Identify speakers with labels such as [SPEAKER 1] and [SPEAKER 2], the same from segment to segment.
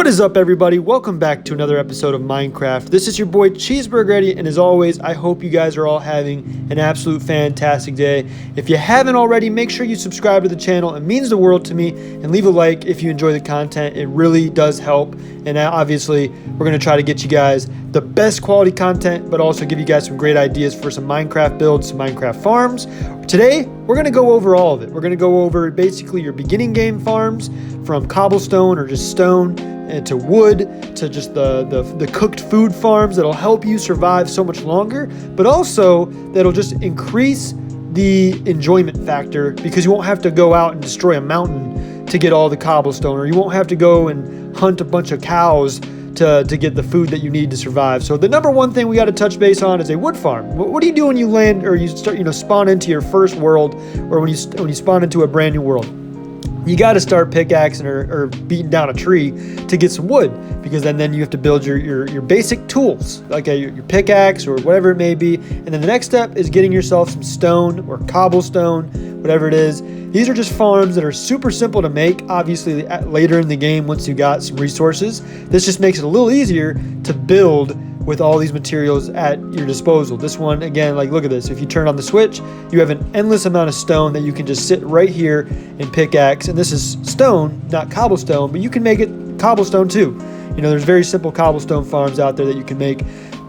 [SPEAKER 1] What is up, everybody? Welcome back to another episode of Minecraft. This is your boy Cheeseburger Eddie, and as always, I hope you guys are all having an absolute fantastic day. If you haven't already, make sure you subscribe to the channel. It means the world to me, and leave a like if you enjoy the content. It really does help, and obviously, we're going to try to get you guys the best quality content, but also give you guys some great ideas for some Minecraft builds, some Minecraft farms. Today, we're going to go over all of it. We're going to go over basically your beginning game farms from cobblestone or just stone and to wood, to just the cooked food farms that'll help you survive so much longer, but also that'll just increase the enjoyment factor because you won't have to go out and destroy a mountain to get all the cobblestone, or you won't have to go and hunt a bunch of cows to get the food that you need to survive. So the number one thing we got to touch base on is a wood farm. What do you do when you land or you start, spawn into your first world, or when you spawn into a brand new world? You got to start pickaxing or beating down a tree to get some wood, because then you have to build your basic tools, like your pickaxe or whatever it may be. And then the next step is getting yourself some stone or cobblestone, whatever it is. These are just farms that are super simple to make. Obviously, later in the game, once you got some resources, this just makes it a little easier to build with all these materials at your disposal. This one, again, like, look at this. If you turn on the switch, you have an endless amount of stone that you can just sit right here and pickaxe. And this is stone, not cobblestone, but you can make it cobblestone too. There's very simple cobblestone farms out there that you can make.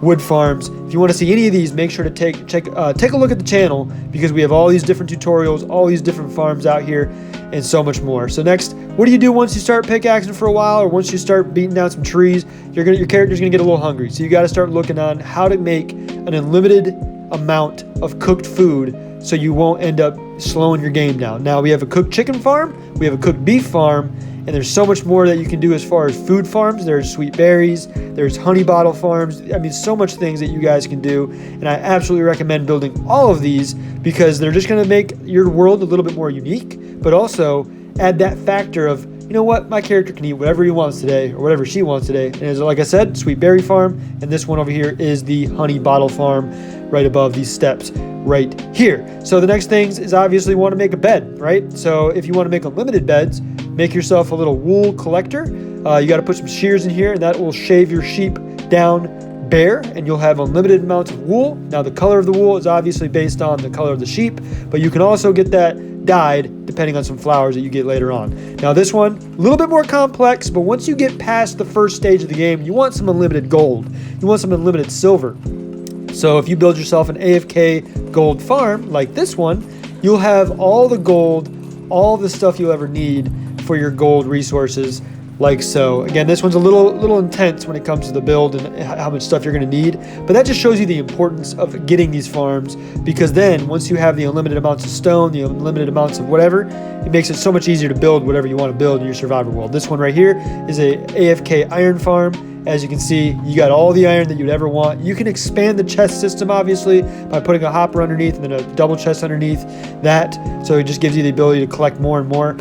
[SPEAKER 1] Wood farms. If you want to see any of these, make sure to take a look at the channel, because we have all these different tutorials, all these different farms out here, and so much more. So next, what do you do once you start pickaxing for a while, or once you start beating down some trees? Your character's gonna get a little hungry, so you got to start looking on how to make an unlimited amount of cooked food, so you won't end up slowing your game down. Now we have a cooked chicken farm, we have a cooked beef farm, and there's so much more that you can do as far as food farms. There's sweet berries, there's honey bottle farms. I mean, so much things that you guys can do. And I absolutely recommend building all of these, because they're just gonna make your world a little bit more unique, but also add that factor of, you know what, my character can eat whatever he wants today, or whatever she wants today. And as like I said, sweet berry farm, and this one over here is the honey bottle farm right above these steps right here. So the next thing is obviously want to make a bed, right? So if you want to make unlimited beds, make yourself a little wool collector. You got to put some shears in here, and that will shave your sheep down bare, and you'll have unlimited amounts of wool. Now the color of the wool is obviously based on the color of the sheep, but you can also get that dyed depending on some flowers that you get later on. Now this one, a little bit more complex, but once you get past the first stage of the game, you want some unlimited gold. You want some unlimited silver. So if you build yourself an AFK gold farm like this one, you'll have all the gold, all the stuff you'll ever need for your gold resources, like so. Again, this one's a little intense when it comes to the build and how much stuff you're going to need, but that just shows you the importance of getting these farms, because then once you have the unlimited amounts of stone, the unlimited amounts of whatever, it makes it so much easier to build whatever you want to build in your survivor world. This one right here is a AFK iron farm. As you can see, you got all the iron that you'd ever want. You can expand the chest system, obviously, by putting a hopper underneath and then a double chest underneath that. So it just gives you the ability to collect more and more.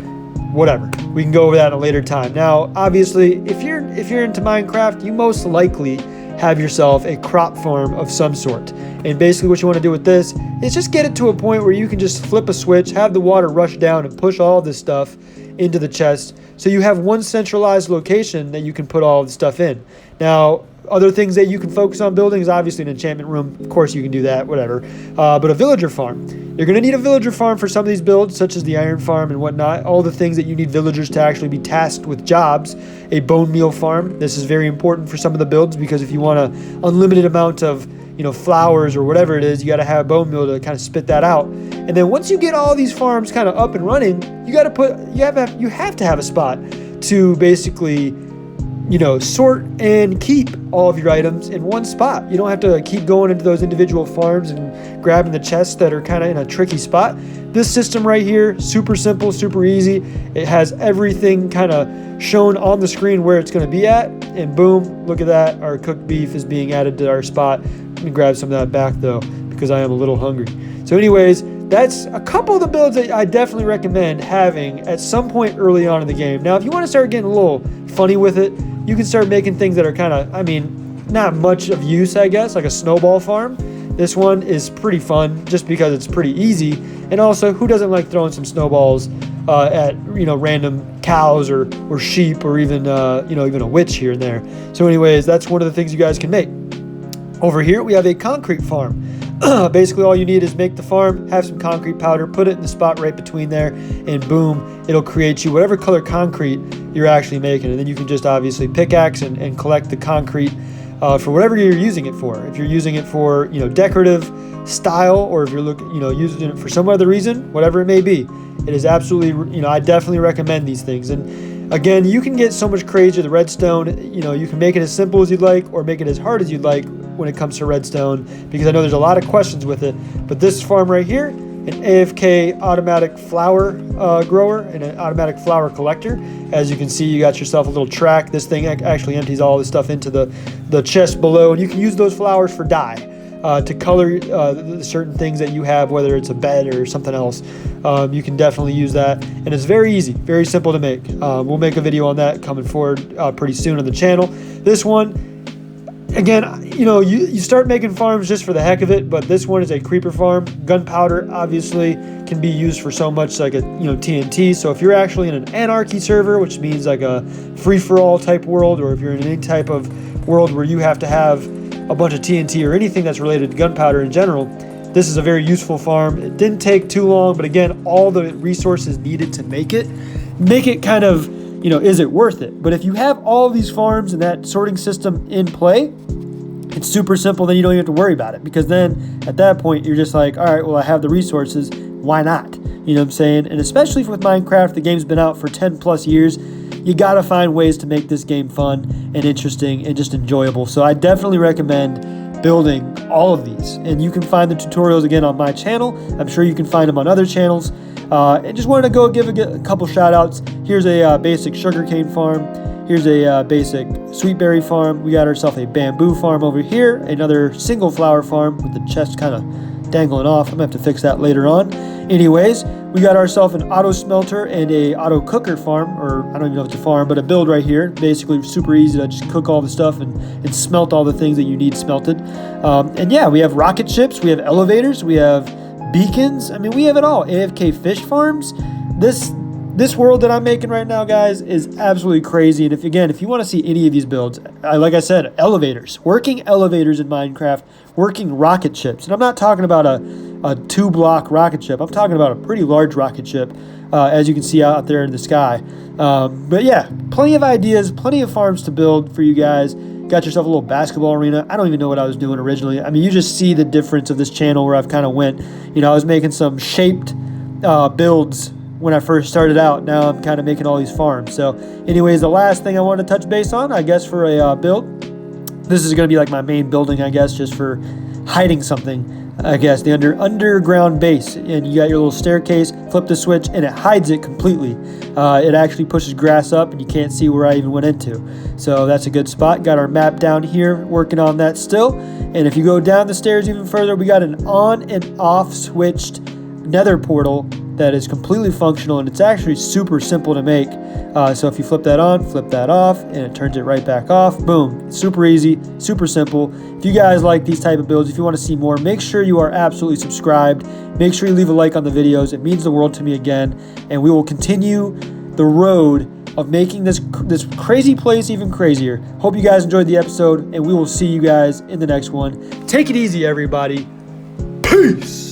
[SPEAKER 1] Whatever. We can go over that at a later time. Now, obviously, if you're into Minecraft, you most likely have yourself a crop farm of some sort. And basically what you want to do with this is just get it to a point where you can just flip a switch, have the water rush down, and push all this stuff into the chest, so you have one centralized location that you can put all the stuff in. Now, other things that you can focus on building is obviously an enchantment room. Of course, you can do that, whatever. But a villager farm. You're going to need a villager farm for some of these builds, such as the iron farm and whatnot. All the things that you need villagers to actually be tasked with jobs. A bone meal farm. This is very important for some of the builds, because if you want an unlimited amount of flowers or whatever it is, you got to have a bone meal to kind of spit that out. And then once you get all these farms kind of up and running, you have to have a spot to basically sort and keep all of your items in one spot. You don't have to keep going into those individual farms and grabbing the chests that are kind of in a tricky spot. This system right here, super simple, super easy. It has everything kind of shown on the screen where it's going to be at, and boom, look at that. Our cooked beef is being added to our spot. Let me grab some of that back though, because I am a little hungry. So anyways, that's a couple of the builds that I definitely recommend having at some point early on in the game. Now, if you want to start getting a little funny with it, you can start making things that are kind of, not much of use, I guess, like a snowball farm. This one is pretty fun just because it's pretty easy. And also, who doesn't like throwing some snowballs at random cows or sheep or even even a witch here and there. So anyways, that's one of the things you guys can make. Over here we have a concrete farm. Basically all you need is make the farm, have some concrete powder, put it in the spot right between there, and boom, it'll create you whatever color concrete you're actually making. And then you can just obviously pickaxe and collect the concrete for whatever you're using it for. If you're using it for decorative style, or if you're using it for some other reason, whatever it may be, it is absolutely, I definitely recommend these things. And again, you can get so much crazier. The redstone, you can make it as simple as you'd like or make it as hard as you'd like when it comes to redstone, because I know there's a lot of questions with it. But this farm right here, an AFK automatic flower grower and an automatic flower collector. As you can see, you got yourself a little track. This thing actually empties all this stuff into the chest below, and you can use those flowers for dye to color the certain things that you have, whether it's a bed or something else. You can definitely use that, and it's very easy, very simple to make. We'll make a video on that coming forward pretty soon on the channel. This one, again, you start making farms just for the heck of it, but this one is a creeper farm. Gunpowder obviously can be used for so much, like a TNT. So if you're actually in an anarchy server, which means like a free-for-all type world, or if you're in any type of world where you have to have a bunch of TNT or anything that's related to gunpowder in general, this is a very useful farm. It didn't take too long, but again, all the resources needed to make it kind of, is it worth it? But if you have all these farms and that sorting system in play, it's super simple. Then you don't even have to worry about it, because then at that point you're just like, all right, well, I have the resources, why not? You know what I'm saying? And especially with Minecraft, the game's been out for 10 plus years. You gotta find ways to make this game fun and interesting and just enjoyable. So I definitely recommend building all of these. And you can find the tutorials again on my channel. I'm sure you can find them on other channels. I just wanted to go give a couple shout outs. Here's a basic sugarcane farm. Here's a basic sweetberry farm. We got ourselves a bamboo farm over here. Another single flower farm with the chest kind of dangling off. I'm gonna have to fix that later on. Anyways, we got ourselves an auto smelter and a auto cooker farm, or I don't even know if it's a farm, but a build right here. Basically super easy to just cook all the stuff and smelt all the things that you need smelted. And yeah, we have rocket ships, we have elevators, we have beacons. I mean, we have it all. AFK fish farms. This world that I'm making right now, guys, is absolutely crazy. And if you want to see any of these builds, like I said, elevators, working elevators in Minecraft, working rocket ships. And I'm not talking about a 2-block rocket ship. I'm talking about a pretty large rocket ship, as you can see out there in the sky. But yeah, plenty of ideas, plenty of farms to build for you guys. Got yourself a little basketball arena. I don't even know what I was doing originally. I mean, you just see the difference of this channel where I've kind of went, I was making some shaped builds when I first started out. Now I'm kind of making all these farms. So anyways, the last thing I want to touch base on, I guess, for a build, this is going to be like my main building, I guess, just for hiding something, I guess, the underground base. And you got your little staircase, flip the switch, and it hides it completely. It actually pushes grass up, and you can't see where I even went into. So that's a good spot. Got our map down here, working on that still. And if you go down the stairs even further, we got an on and off switched nether portal that is completely functional, and it's actually super simple to make. So if you flip that on, flip that off, and it turns it right back off. Boom. Super easy, super simple. If you guys like these type of builds, if you want to see more, make sure you are absolutely subscribed. Make sure you leave a like on the videos. It means the world to me again, and we will continue the road of making this crazy place even crazier. Hope you guys enjoyed the episode, and we will see you guys in the next one. Take it easy, everybody. Peace.